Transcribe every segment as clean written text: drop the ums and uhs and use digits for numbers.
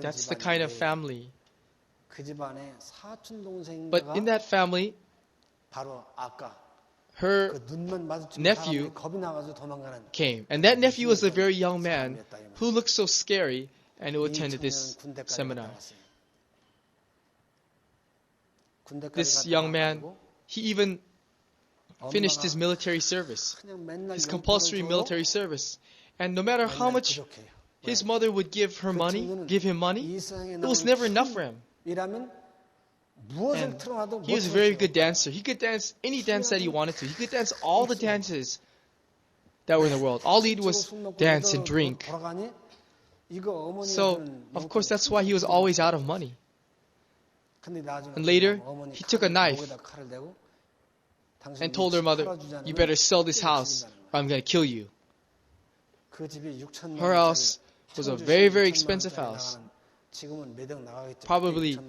That's the kind of family. 그 집안에 사촌 But in that family, 바로 아까 her nephew came. And that nephew was a very young man who looked so scary and who attended this seminar. This young man, he even finished his military service, his compulsory military service. And no matter how much his mother would give him money, it was never enough for him. And he was a very good dancer. He could dance any dance that he wanted to. He could dance all the dances that were in the world. All he did was dance and drink. So, of course, that's why he was always out of money. And later, he took a knife and told her mother, "You better sell this house or I'm going to kill you." Her house was a very, very expensive house. Probably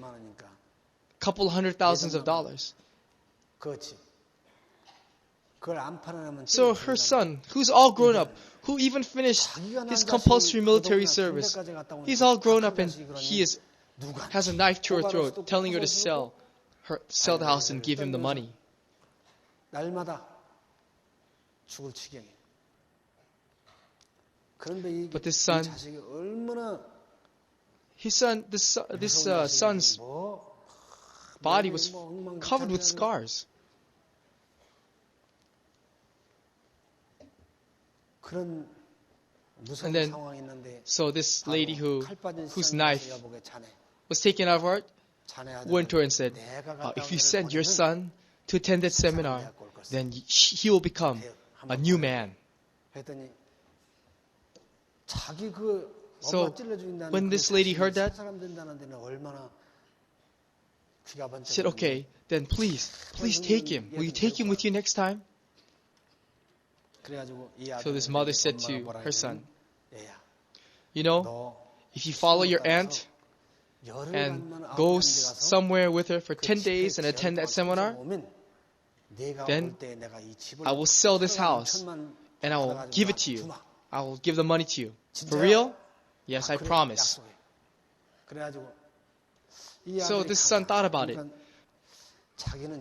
couple $100,000. So her son, who's all grown up, who even finished his compulsory military service, he's all grown up and he has a knife to her throat, telling her to sell the house and give him the money. But this son, this son's body was covered with scars. And then, so this lady whose knife was taken out of her, went to her and said, "If you send your son to attend that seminar, then he will become a new man." So when this lady heard that, she said, "Okay, then please take him. Will you take him with you next time?" So this mother said to her son, "You know, if you follow your aunt and go somewhere with her for 10 days and attend that seminar, then I will sell this house and I will give it to you. I will give the money to you." "For real?" "Yes, I promise." So this son thought about it.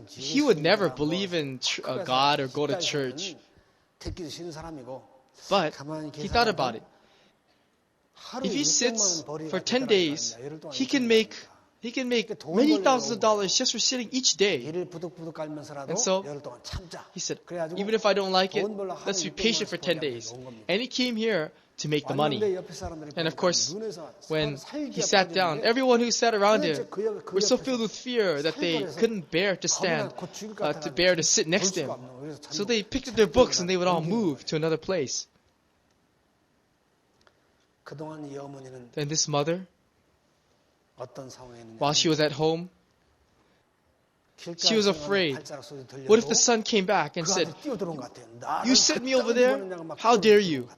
He would never believe in God or go to church. But he thought about it. If he sits for 10 days, he can make many thousands of dollars just for sitting each day. And so he said, "Even if I don't like it, let's be patient for 10 days. And he came here to make the money." And of course, when he sat down, everyone who sat around him were so filled with fear that they couldn't bear to sit next to him. So they picked up their books and they would all move to another place. Then this mother, while she was at home, she was afraid. What if the son came back and said, "You sent me over there? How dare you?"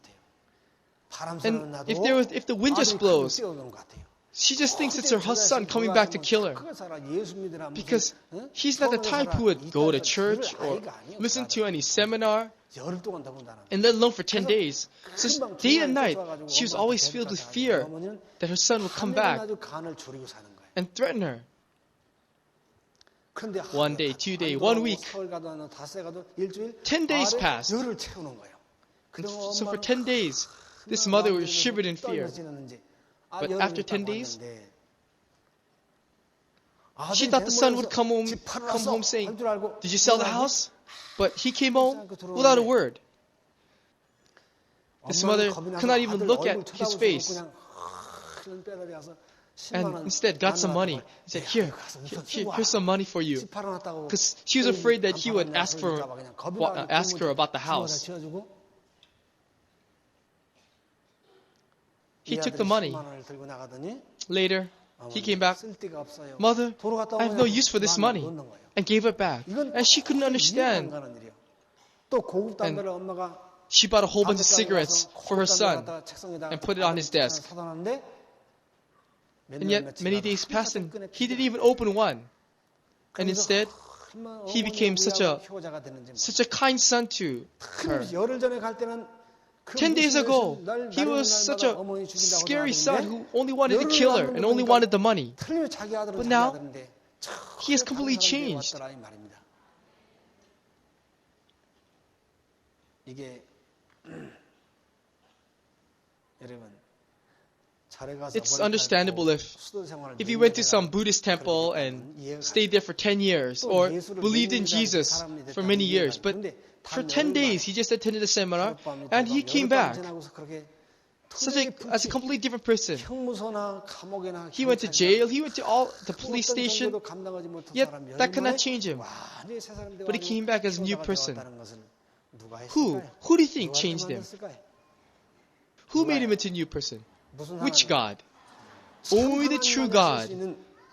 And if the wind just blows, she just thinks it's her son coming back to kill her. Because he's not the type who would go to church or listen to any seminar, and let alone for 10 days. So day and night, she was always filled with fear that her son would come back and threaten her. 1 day, 2 days, 1 week, 10 days passed. So for 10 days, this mother was shivered in fear. But after 10 days, she thought the son would come home saying, "Did you sell the house?" But he came home without a word. This mother could not even look at his face, and instead got some money. He said, here's some money for you. Because she was afraid that he would ask her about the house. He took the money. Later, he came back. "Mother, I have no use for this money," and gave it back. And she couldn't understand. And she bought a whole bunch of cigarettes for her son and put it on his desk. And yet, many days passed and he didn't even open one. And instead, he became such a kind son to her. 10 days ago, he was such a scary son who only wanted to kill her and only wanted the money. But now, he has completely changed. It's understandable if you went to some Buddhist temple and stayed there for 10 years or believed in Jesus for many years. But for 10 days, he just attended a seminar and he came back as a completely different person. He went to jail, he went to the police station, yet that could not change him. But he came back as a new person. Who do you think changed him? Who made him into a new person? Which God? Only the true God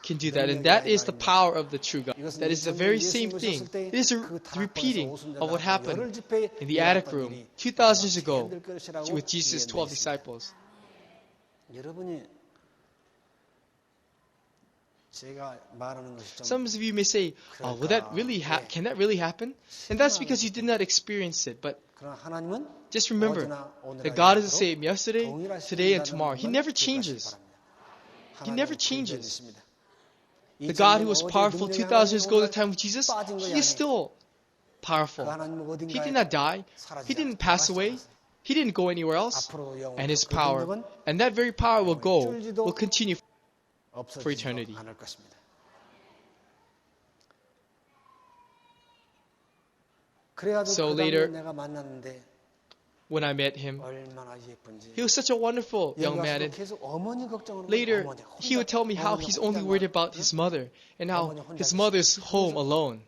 can do that, and that is the power of the true God. That is the very same thing. It is a repeating of what happened in the attic room 2,000 years ago with Jesus' 12 disciples. Some of you may say, "Will that really can that really happen?" And that's because you did not experience it. But just remember that God is the same yesterday, today, and tomorrow. He never changes. He never changes. The God who was powerful 2,000 years ago at the time of Jesus, He is still powerful. He did not die. He didn't pass away. He didn't go anywhere else. And His power, and that very power will continue for eternity. So later, when I met him, he was such a wonderful young man. And later, he would tell me how he's only worried about his mother and how his mother's home alone.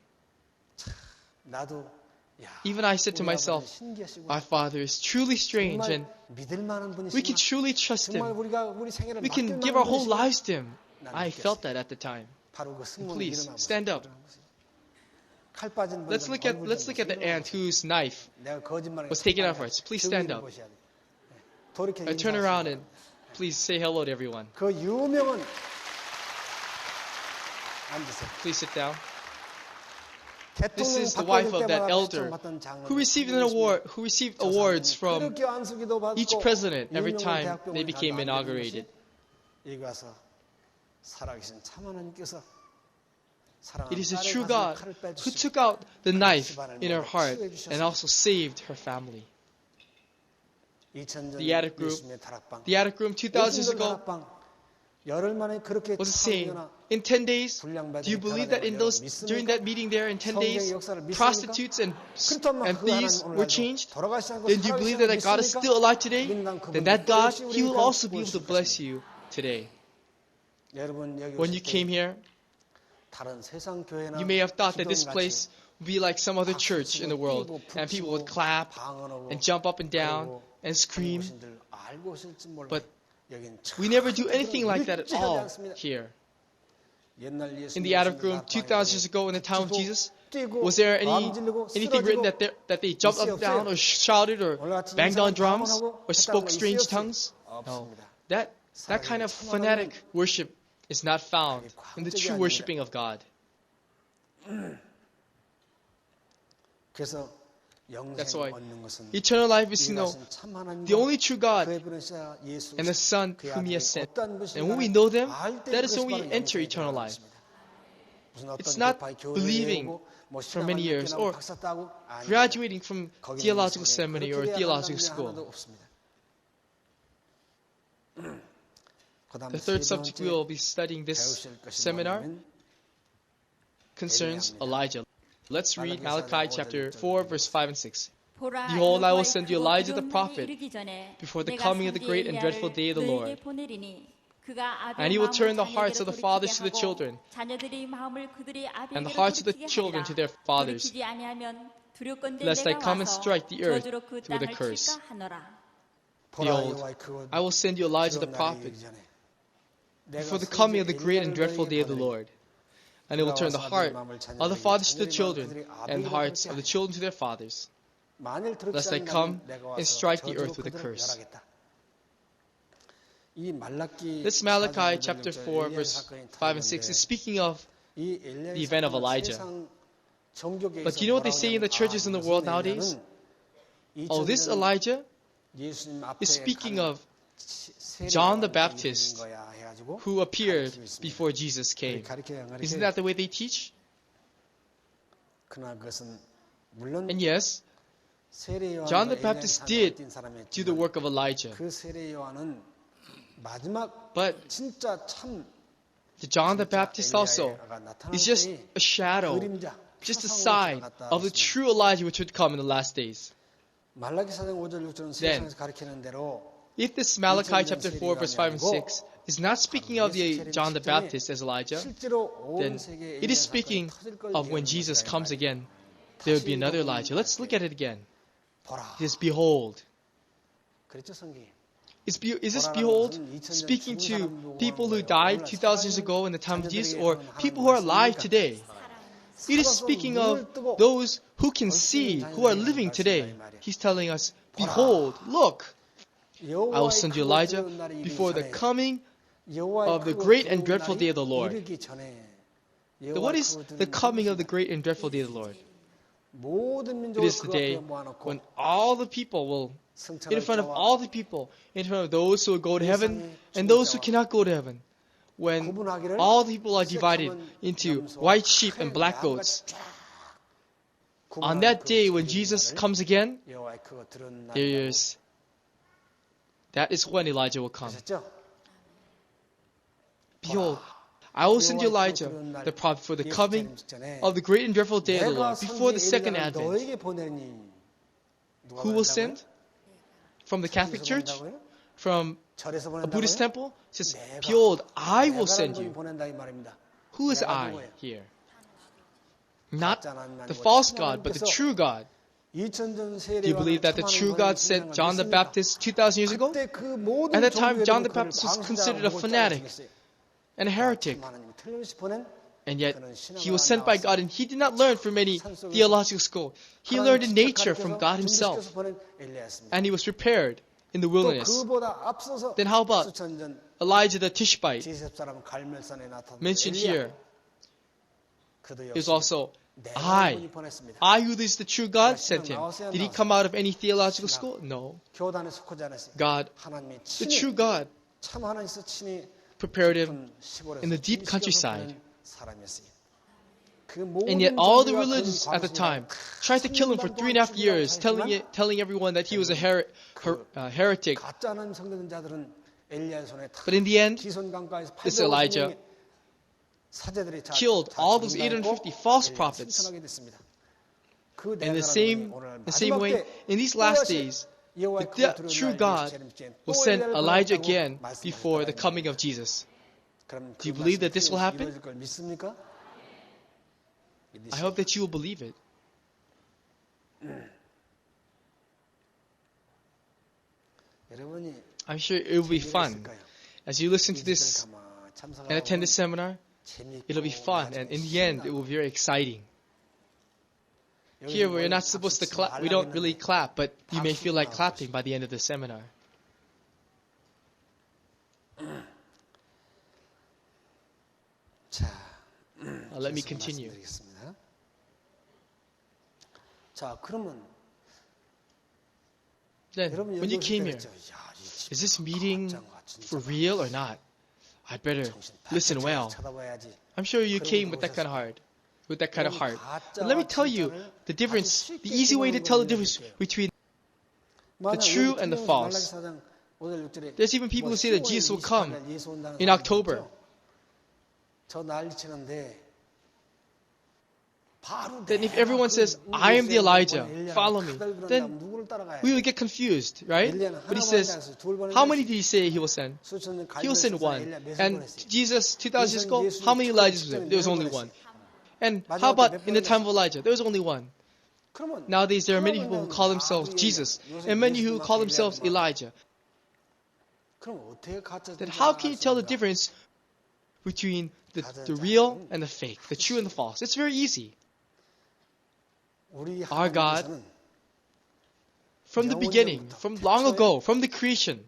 Even I said to myself, our Father is truly strange and we can truly trust Him. We can give our whole lives to Him. I felt that at the time. Please, stand up. Let's look at the ant whose knife was taken out of us. Please stand up. Turn around and please say hello to everyone. Please sit down. This is the wife of that elder who received an award, who received awards from each president every time they became inaugurated. It is the true God who took out the knife in her heart and also saved her family. The attic room 2,000 years ago was saying, in 10 days, do you believe that during that meeting there in 10 days, prostitutes and thieves were changed? Then do you believe that God is still alive today? Then that God, He will also be able to bless you today. When you came here, you may have thought that this place would be like some other church in the world, and people would clap and jump up and down and scream. But we never do anything like that at all here. In the attic room 2,000 years ago in the time of Jesus, was there anything written that they jumped up and down or shouted or banged on drums or spoke strange tongues? No. That kind of fanatic worship is not found in the true worshiping of God. That's why eternal life is to know the only true God and the Son whom He has sent. And when we know them, that is when we enter eternal life. It's not believing for many years or graduating from theological seminary or theological school. The third subject we will be studying this seminar concerns Elijah. Let's read Malachi chapter 4, verse 5 and 6. Behold, I will send you Elijah the prophet before the coming of the great and dreadful day of the Lord. And he will turn the hearts of the fathers to the children, and the hearts of the children to their fathers, lest I come and strike the earth with a curse. Behold, I will send you Elijah the prophet before the coming of the great and dreadful day of the Lord. And it will turn the heart of the fathers to the children, and the hearts of the children to their fathers, lest I come and strike the earth with a curse. This Malachi chapter 4, verse 5 and 6 is speaking of the event of Elijah. But do you know what they say in the churches in the world nowadays? Oh, this Elijah, is speaking of John the Baptist who appeared before Jesus came. Isn't that the way they teach? And yes, John the Baptist did do the work of Elijah. But the John the Baptist also is just a shadow, just a sign of the true Elijah which would come in the last days. Then, if this Malachi chapter 4 verse 5 and 6 is not speaking of the John the Baptist as Elijah, then it is speaking of when Jesus comes again, there will be another Elijah. Let's look at it again. It is behold. Is this behold speaking to people who died 2,000 years ago in the time of Jesus, or people who are alive today? It is speaking of those who can see, who are living today. He's telling us, behold, look, I will send you Elijah before the coming of the great and dreadful day of the Lord. What is the coming of the great and dreadful day of the Lord? It is the day when all the people will, in front of all the people, in front of those who will go to heaven and those who cannot go to heaven, when all the people are divided into white sheep and black goats. On that day when Jesus comes again, that is when Elijah will come. Behold, I will send you Elijah, the prophet, for the coming of the great and dreadful day of the Lord, before the second advent. Who will send? From the Catholic Church? From a Buddhist temple? It says, behold, I will send you. Who is I here? Not the false God, but the true God. Do you believe that the true God sent John the Baptist 2,000 years ago? At that time, John the Baptist was considered a fanatic and a heretic. And yet, he was sent by God, and he did not learn from any theological school. He learned in nature from God himself. And he was prepared in the wilderness. Then how about Elijah the Tishbite, mentioned here? Is also I who is the true God, sent him. Did he come out of any theological school? No. God, the true God, prepared him in the deep countryside. And yet all the religions at the time tried to kill him for 3.5 years, telling everyone that he was a heretic. But in the end, this Elijah killed all those 850 false prophets. In the same way, in these last days, the true God will send Elijah again before the coming of Jesus. Do you believe that this will happen? I hope that you will believe it. I'm sure it will be fun. As you listen to this and attend this seminar, it'll be fun, and in the end, it will be very exciting. Here, we're not supposed to clap. We don't really clap, but you may feel like clapping by the end of the seminar. Let me continue. Then, when you came here, is this meeting for real or not? I'd better listen well. I'm sure you came with that kind of heart. But let me tell you the difference, the easy way to tell the difference between the true and the false. There's even people who say that Jesus will come in October. Then if everyone says, I am the Elijah, follow me, then we will get confused, right? But he says, how many did he say he will send? He will send one. And Jesus, 2,000 years ago, how many Elijahs was there? There was only one. And how about in the time of Elijah? There was only one. Nowadays, there are many people who call themselves Jesus, and many who call themselves Elijah. Then how can you tell the difference between the real and the fake, the true and the false? It's very easy. Our God, from the beginning, from long ago, from the creation,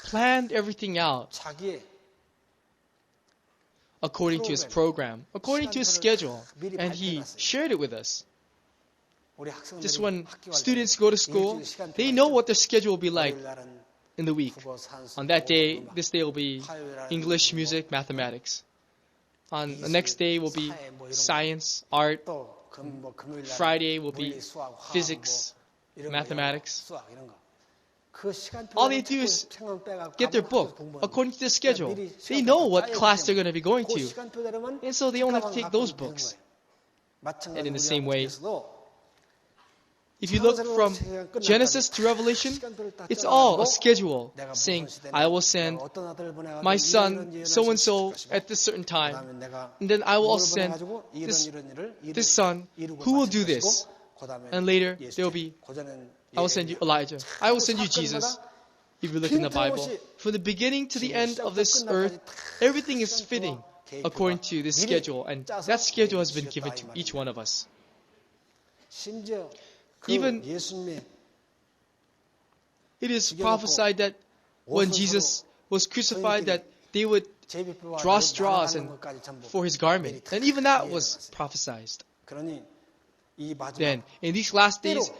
planned everything out according to His program, according to His schedule, and He shared it with us. Just when students go to school, they know what their schedule will be like in the week. On that day, this day will be English, music, mathematics. On the next day will be science, art. Friday will be physics, mathematics. All they do is get their book according to their schedule. They know what class they're going to be going to. And so they only have to take those books. And in the same way, if you look from Genesis to Revelation, it's all a schedule saying, I will send my son so-and-so at this certain time. And then I will also send this son who will do this. And later, there will be, I will send you Elijah. I will send you Jesus. If you look in the Bible, from the beginning to the end of this earth, everything is fitting according to this schedule. And that schedule has been given to each one of us. Even it is prophesied that when Jesus was crucified, that they would draw straws for his garment. And even that was prophesied. Then, in these last days,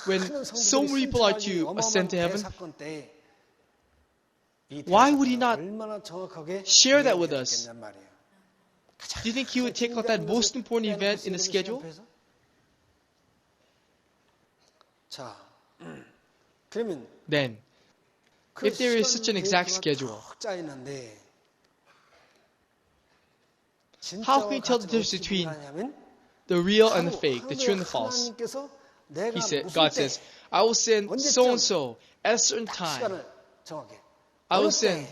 when so many people are to ascend to heaven, why would he not share that with us? Do you think he would take out that most important event in the schedule? Then, if there is such an exact schedule, how can you tell the difference between the real and the fake, the true and the false? God says, I will send so-and-so at a certain time. I will send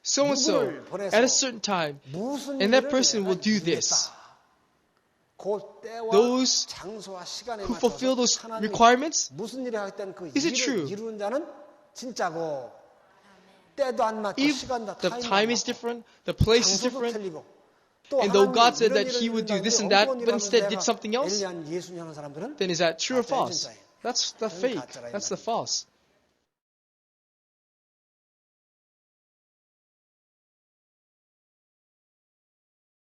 so-and-so at a certain time, and that person will do this. Those who fulfill those requirements, is it true? If the time is different, the place is different, and though God said that he would do this and that, but instead did something else, then is that true or false? That's the fake. That's the false.